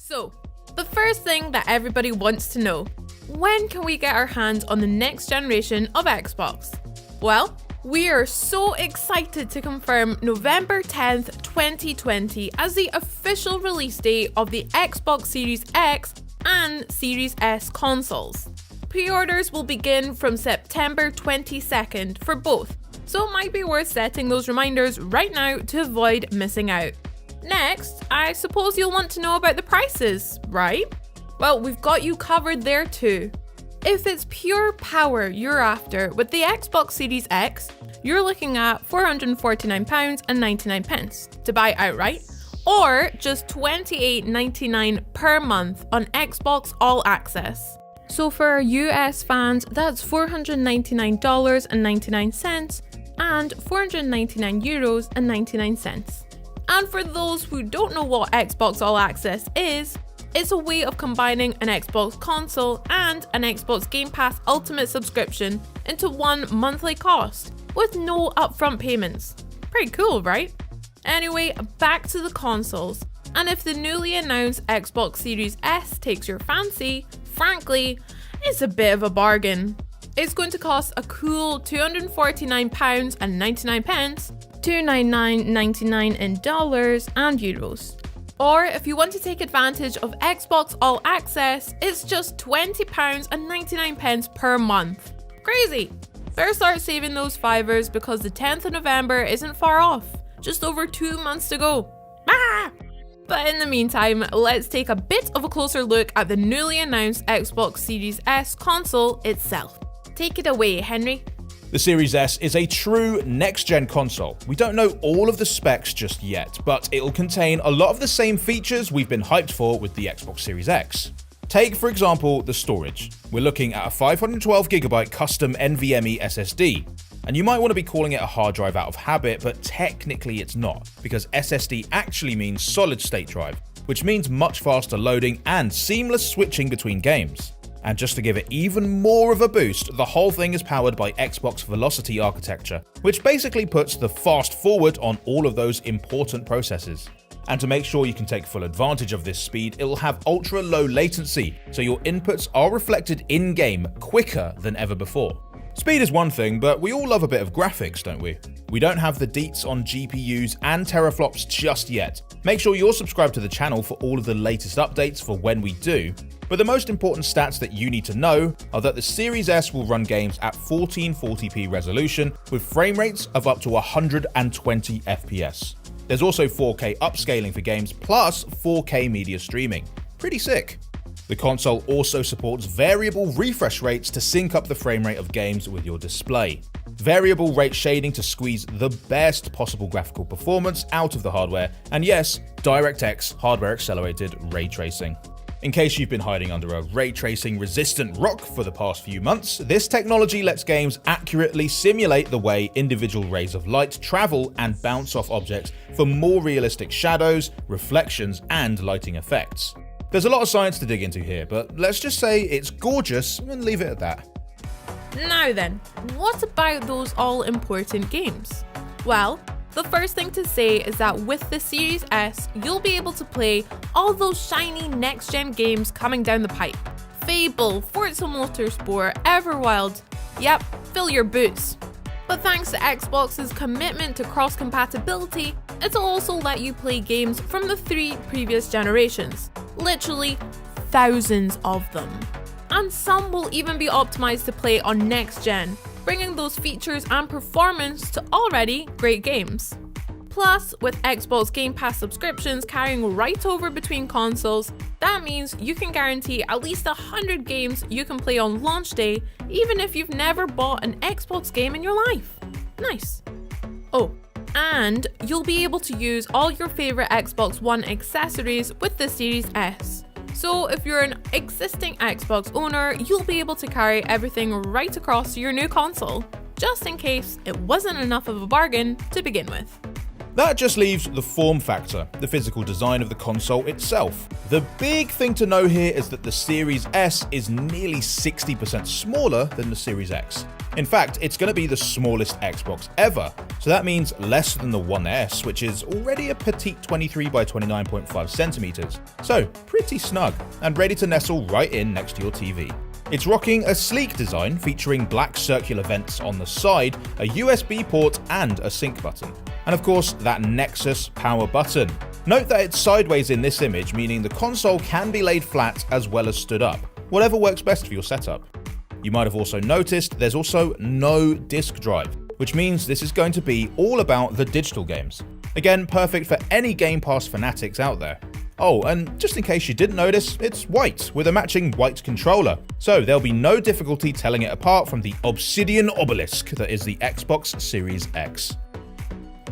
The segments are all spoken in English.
So, the first thing that everybody wants to know, when can we get our hands on the next generation of Xbox? Well, we are so excited to confirm November 10th, 2020 as the official release date of the Xbox Series X and Series S consoles. Pre-orders will begin from September 22nd for both, so it might be worth setting those reminders right now to avoid missing out. Next, I suppose you'll want to know about the prices, right? Well, we've got you covered there too. If it's pure power you're after with the Xbox Series X, you're looking at £449.99 to buy outright, or just $28.99 per month on Xbox All Access. So for our US fans, that's $499.99 and €499.99. And for those who don't know what Xbox All Access is, it's a way of combining an Xbox console and an Xbox Game Pass Ultimate subscription into one monthly cost, with no upfront payments. Pretty cool, right? Anyway, back to the consoles. And if the newly announced Xbox Series S takes your fancy, frankly, it's a bit of a bargain. It's going to cost a cool £249.99, $299.99 in dollars and euros. Or if you want to take advantage of Xbox All Access, it's just £20.99 per month. Crazy! Better start saving those fivers because the 10th of November isn't far off. Just over 2 months to go. Ah! But in the meantime, let's take a bit of a closer look at the newly announced Xbox Series S console itself. Take it away, Henry. The Series S is a true next-gen console. We don't know all of the specs just yet, but it'll contain a lot of the same features we've been hyped for with the Xbox Series X. Take, for example, the storage. We're looking at a 512GB custom NVMe SSD. And you might want to be calling it a hard drive out of habit, but technically it's not, because SSD actually means solid state drive, which means much faster loading and seamless switching between games. And just to give it even more of a boost, the whole thing is powered by Xbox Velocity architecture, which basically puts the fast forward on all of those important processes. And to make sure you can take full advantage of this speed, it'll have ultra low latency, so your inputs are reflected in-game quicker than ever before. Speed is one thing, but we all love a bit of graphics, don't we? We don't have the deets on GPUs and teraflops just yet. Make sure you're subscribed to the channel for all of the latest updates for when we do. But the most important stats that you need to know are that the Series S will run games at 1440p resolution with frame rates of up to 120 FPS. There's also 4K upscaling for games plus 4K media streaming. Pretty sick. The console also supports variable refresh rates to sync up the frame rate of games with your display. Variable rate shading to squeeze the best possible graphical performance out of the hardware, and yes, DirectX hardware accelerated ray tracing. In case you've been hiding under a ray tracing resistant rock for the past few months, this technology lets games accurately simulate the way individual rays of light travel and bounce off objects for more realistic shadows, reflections, and lighting effects. There's a lot of science to dig into here, but let's just say it's gorgeous and leave it at that. Now then, what about those all-important games? Well, the first thing to say is that with the Series S, you'll be able to play all those shiny next-gen games coming down the pipe. Fable, Forza Motorsport, Everwild, yep, fill your boots. But thanks to Xbox's commitment to cross-compatibility, it'll also let you play games from the 3 previous generations. Literally thousands of them. And some will even be optimized to play on next gen, bringing those features and performance to already great games. Plus, with Xbox Game Pass subscriptions carrying right over between consoles, that means you can guarantee at least 100 games you can play on launch day, even if you've never bought an Xbox game in your life. Nice. Oh, and you'll be able to use all your favorite Xbox One accessories with the Series S. So if you're an existing Xbox owner, you'll be able to carry everything right across to your new console, just in case it wasn't enough of a bargain to begin with. That just leaves the form factor, the physical design of the console itself. The big thing to know here is that the Series S is nearly 60% smaller than the Series X. In fact, it's going to be the smallest Xbox ever, so that means less than the One S, which is already a petite 23 by 29.5 centimeters. So pretty snug, and ready to nestle right in next to your TV. It's rocking a sleek design featuring black circular vents on the side, a USB port and a sync button. And of course, that Nexus power button. Note that it's sideways in this image, meaning the console can be laid flat as well as stood up, whatever works best for your setup. You might have also noticed there's also no disk drive, which means this is going to be all about the digital games. Again, perfect for any Game Pass fanatics out there. Oh, and just in case you didn't notice, it's white with a matching white controller, so there'll be no difficulty telling it apart from the obsidian obelisk that is the Xbox Series X.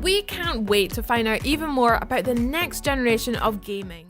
We can't wait to find out even more about the next generation of gaming.